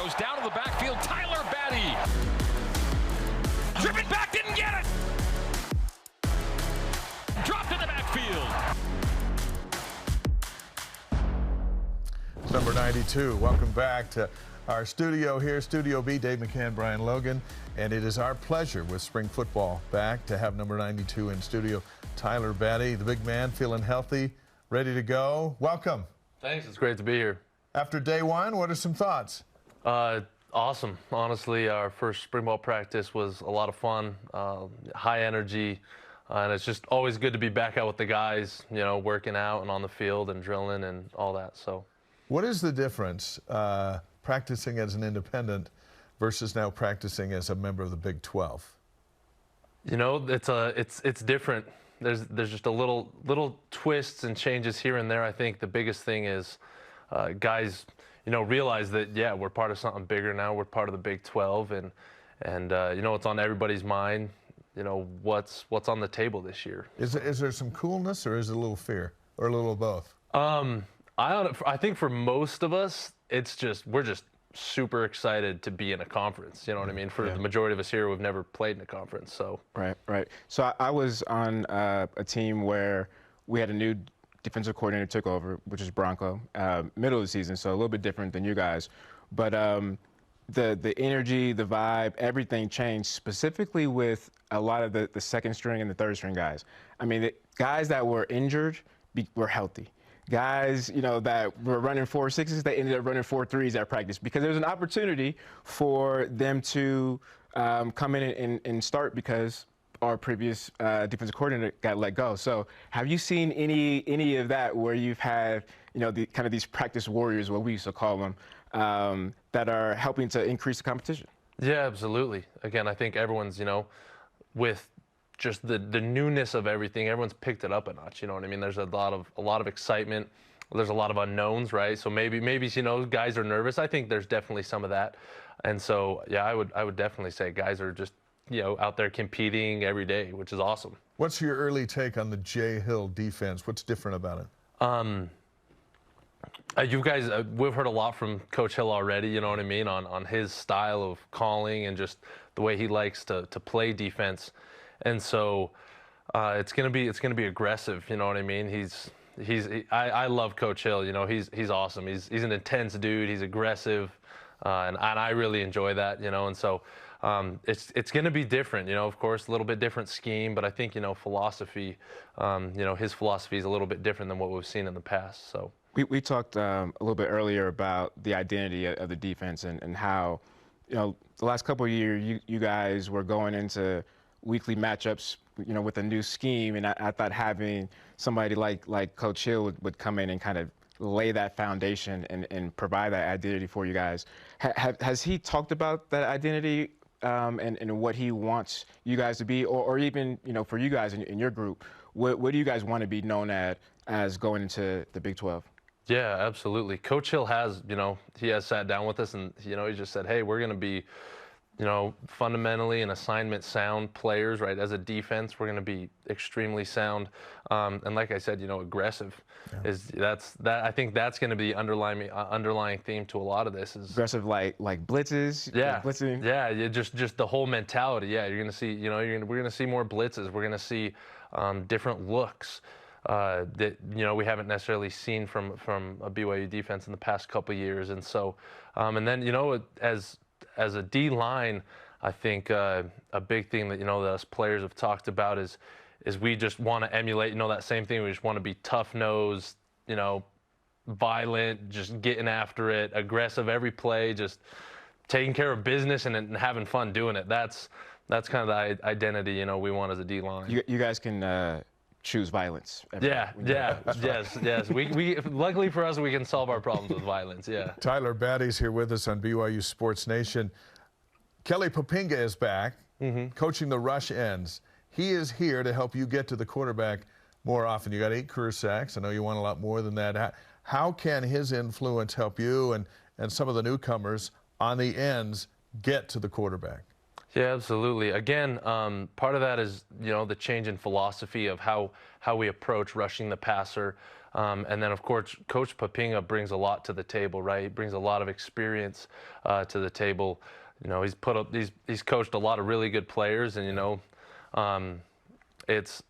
goes down to the backfield. Tyler Batty. Driven back, didn't get it. Dropped in the backfield. Number 92, welcome back to our studio here, Studio B, Dave McCann, Brian Logan, and it is our pleasure with spring football back to have number 92 in studio, Tyler Batty, the big man, feeling healthy, ready to go. Welcome. Thanks, it's great to be here. After day one, what are some thoughts? Awesome. Honestly, our first spring ball practice was a lot of fun, high energy, and it's just always good to be back out with the guys, you know, working out and on the field and drilling and all that. So. What is the difference practicing as an independent versus now practicing as a member of the Big 12? You know, it's different. There's just a little twists and changes here and there. I think the biggest thing is guys, you know, realize that yeah, we're part of something bigger now. We're part of the Big 12, and you know, it's on everybody's mind. You know, what's on the table this year. Is there some coolness, or is it a little fear, or a little of both? I think for most of us, we're just super excited to be in a conference. You know what I mean? For the majority of us here, we've never played in a conference. So right. So I was on a team where we had a new defensive coordinator took over, which is Bronco, middle of the season. So a little bit different than you guys, but the energy, the vibe, everything changed specifically with a lot of the second string and the third string guys. I mean, the guys that were injured were healthy. Guys, you know, that were running 4.6s, they ended up running 4.3s at practice because there was an opportunity for them to come in and start because our previous defensive coordinator got let go. So have you seen any of that where you've had, you know, the kind of these practice warriors, what we used to call them, that are helping to increase the competition? Yeah, absolutely. Again, I think everyone's, you know, with just the newness of everything, everyone's picked it up a notch. You know what I mean? There's a lot of excitement. There's a lot of unknowns, right? So maybe you know, guys are nervous. I think there's definitely some of that, and so yeah, I would definitely say guys are just, you know, out there competing every day, which is awesome. What's your early take on the Jay Hill defense? What's different about it? You guys, we've heard a lot from Coach Hill already. You know what I mean? On his style of calling and just the way he likes to play defense. And so it's gonna be aggressive. You know what I mean? I love Coach Hill. You know, he's awesome. He's an intense dude. He's aggressive, and I really enjoy that. You know, and so it's gonna be different. You know, of course, a little bit different scheme, but I think, you know, philosophy. You know, his philosophy is a little bit different than what we've seen in the past. So we talked a little bit earlier about the identity of the defense and how, you know, the last couple of years you guys were going into weekly matchups, you know, with a new scheme, and I thought having somebody like Coach Hill would come in and kind of lay that foundation and provide that identity for you guys. Has he talked about that identity and what he wants you guys to be, or even, you know, for you guys in your group, what do you guys want to be known as going into the Big 12? Yeah, absolutely. Coach Hill has, you know, he has sat down with us, and, you know, he just said, hey, we're going to be, you know, fundamentally and assignment sound players, right? As a defense, we're going to be extremely sound, and like I said, you know, aggressive. Yeah. I think that's going to be underlying theme to a lot of this. Is aggressive, like blitzes. Yeah, blitzing. Yeah, just the whole mentality. Yeah, you're going to see, you know, we're going to see more blitzes. We're going to see different looks that, you know, we haven't necessarily seen from a BYU defense in the past couple of years, and so, and then, you know, as a D line, I think a big thing that, you know, that us players have talked about is we just want to emulate, you know, that same thing. We just want to be tough-nosed, you know, violent, just getting after it, aggressive every play, just taking care of business and having fun doing it. That's kind of the identity, you know, we want as a D line. You guys can choose violence. Yes. We luckily for us, we can solve our problems with violence. Yeah. Tyler Batty's here with us on BYU Sports Nation. Kelly Poppinga is back, coaching the rush ends. He is here to help you get to the quarterback more often. You got 8 career sacks. I know you want a lot more than that. How can his influence help you and some of the newcomers on the ends get to the quarterback? Yeah, absolutely. Again, part of that is, you know, the change in philosophy of how we approach rushing the passer. And then, of course, Coach Papinga brings a lot to the table, right? He brings a lot of experience to the table. You know, he's coached a lot of really good players, and, you know,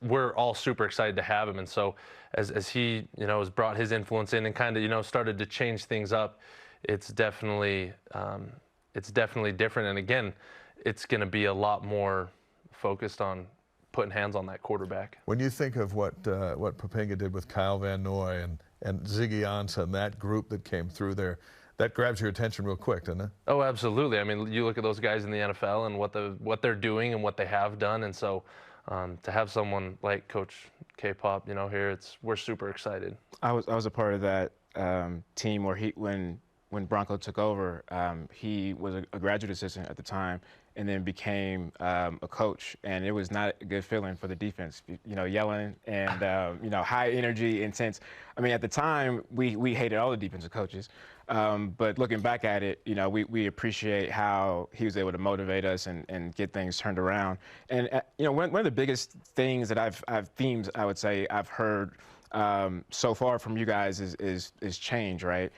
we're all super excited to have him. And so as he, you know, has brought his influence in and kind of, you know, started to change things up, it's definitely different. And again, it's going to be a lot more focused on putting hands on that quarterback. When you think of what Papinga did with Kyle Van Noy and Ziggy Ansah and that group that came through there, that grabs your attention real quick, doesn't it? Oh, absolutely. I mean, you look at those guys in the NFL and what they're doing and what they have done, and so to have someone like Coach K-Pop, you know, here, we're super excited. I was a part of that team where when Bronco took over, he was a graduate assistant at the time, and then became a coach. And it was not a good feeling for the defense, you know, yelling and you know, high energy, intense. I mean, at the time, we hated all the defensive coaches. But looking back at it, you know, we appreciate how he was able to motivate us and get things turned around. And you know, one of the biggest things that themes I would say I've heard so far from you guys is change, right?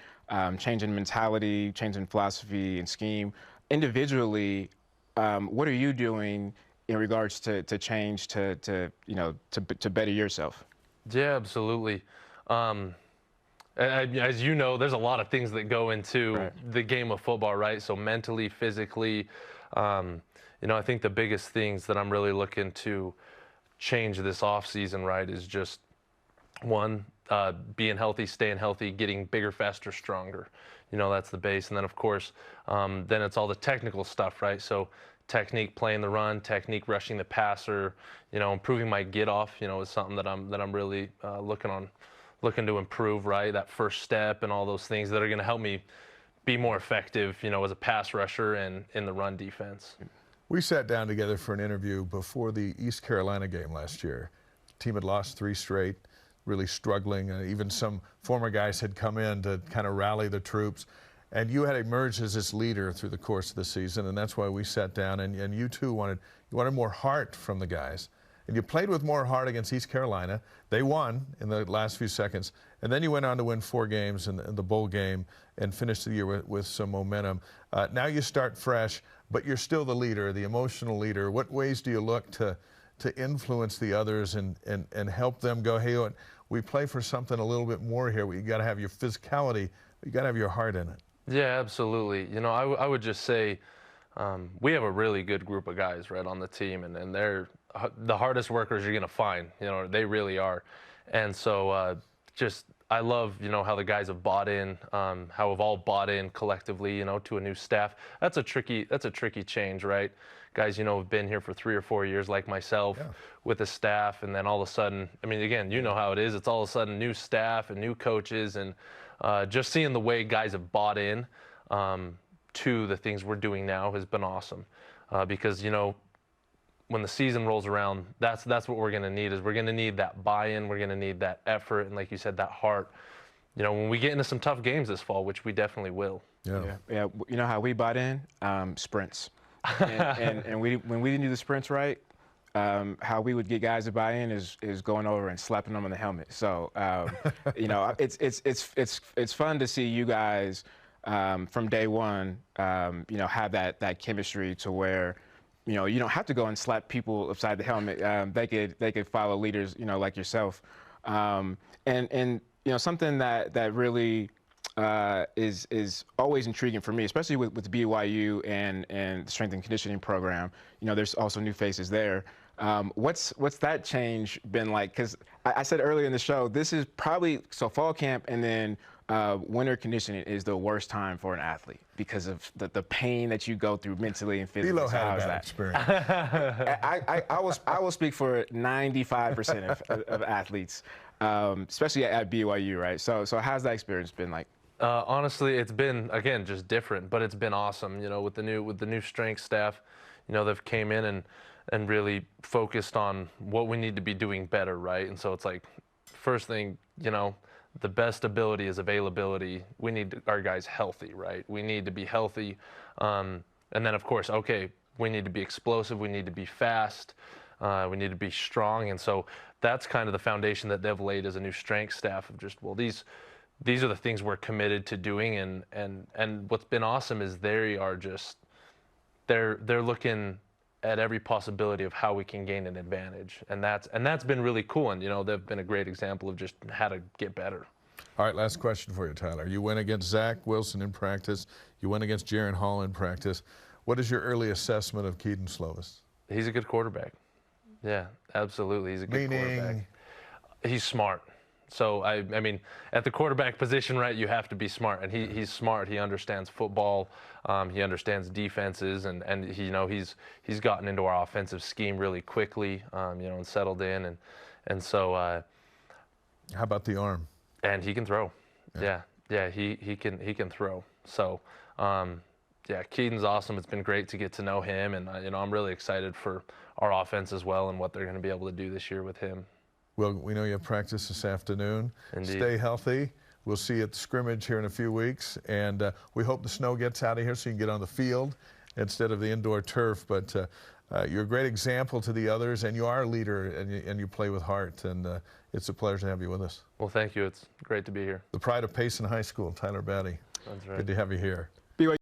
Change in mentality, change in philosophy and scheme. Individually, what are you doing in regards to change to you know, to better yourself? Yeah, absolutely. As you know, there's a lot of things that go into the game of football, right? So mentally, physically, you know, I think the biggest things that I'm really looking to change this offseason, right, is just one, being healthy, staying healthy, getting bigger, faster, stronger. You know, that's the base. And then, of course, then it's all the technical stuff, right? So technique playing the run, technique rushing the passer, you know, improving my get off, you know, is something that I'm really looking to improve, right? That first step and all those things that are going to help me be more effective, you know, as a pass rusher and in the run defense. We sat down together for an interview before the East Carolina game last year. The team had lost 3 straight, really struggling. Even some former guys had come in to kind of rally the troops. And you had emerged as this leader through the course of the season, and that's why we sat down. And you too wanted more heart from the guys. And you played with more heart against East Carolina. They won in the last few seconds. And then you went on to win 4 games in the bowl game and finished the year with some momentum. Now you start fresh, but you're still the leader, the emotional leader. What ways do you look to influence the others and help them go, hey, we play for something a little bit more here. You got to have your physicality. You got to have your heart in it. Yeah, absolutely. You know, I would just say we have a really good group of guys right on the team, and they're the hardest workers you're going to find. You know, they really are. And so I love, you know, how the guys have bought in, how we've all bought in collectively, you know, to a new staff. That's a tricky change, right? Guys, you know, have been here for 3 or 4 years like myself with the staff, and then all of a sudden, I mean, again, you know how it is. It's all of a sudden new staff and new coaches, and just seeing the way guys have bought in to the things we're doing now has been awesome. Because, you know, when the season rolls around, that's what we're going to need. Is we're going to need that buy-in, we're going to need that effort, and like you said, that heart. You know, when we get into some tough games this fall, which we definitely will. Yeah. You know how we bought in? Sprints. and when we didn't do the sprints right, how we would get guys to buy in is going over and slapping them on the helmet. So you know, it's fun to see you guys from day one, you know, have that chemistry to where, you know, you don't have to go and slap people upside the helmet. They could follow leaders, you know, like yourself. And you know, something that really is always intriguing for me, especially with BYU and the strength and conditioning program. You know, there's also new faces there. What's that change been like? Because I said earlier in the show, this is probably, so fall camp and then winter conditioning is the worst time for an athlete because of the pain that you go through mentally and physically. Philo had a bad experience. I will speak for 95% of athletes, especially at BYU, right? So how's that experience been like? Honestly, it's been, again, just different, but it's been awesome. You know, with the new strength staff, you know, they've came in and really focused on what we need to be doing better, right? And so it's like, first thing, you know, the best ability is availability. We need our guys healthy, right? We need to be healthy. And then, of course, okay, we need to be explosive. We need to be fast. We need to be strong. And so that's kind of the foundation that they've laid as a new strength staff of just, well, these are the things we're committed to doing, and what's been awesome is they are just they're looking at every possibility of how we can gain an advantage, and that's been really cool. And they've been a great example of just how to get better. All right, last question for you, Tyler. You went against Zach Wilson in practice. You went against Jaron Hall in practice. What is your early assessment of Keaton Slovis? He's a good quarterback. Yeah, absolutely. He's a good quarterback. He's smart. So, I mean, at the quarterback position, right, you have to be smart. And he's smart. He understands football. He understands defenses. And he's gotten into our offensive scheme really quickly, and settled in. And so. How about the arm? And he can throw. Yeah, he can throw. So, Keaton's awesome. It's been great to get to know him. And, I'm really excited for our offense as well and what they're going to be able to do this year with him. Well, we know you have practice this afternoon. Indeed. Stay healthy. We'll see you at the scrimmage here in a few weeks. And we hope the snow gets out of here so you can get on the field instead of the indoor turf. But you're a great example to the others, and you are a leader, and you play with heart. And it's a pleasure to have you with us. Well, thank you. It's great to be here. The pride of Payson High School, Tyler Batty. That's right. Good to have you here.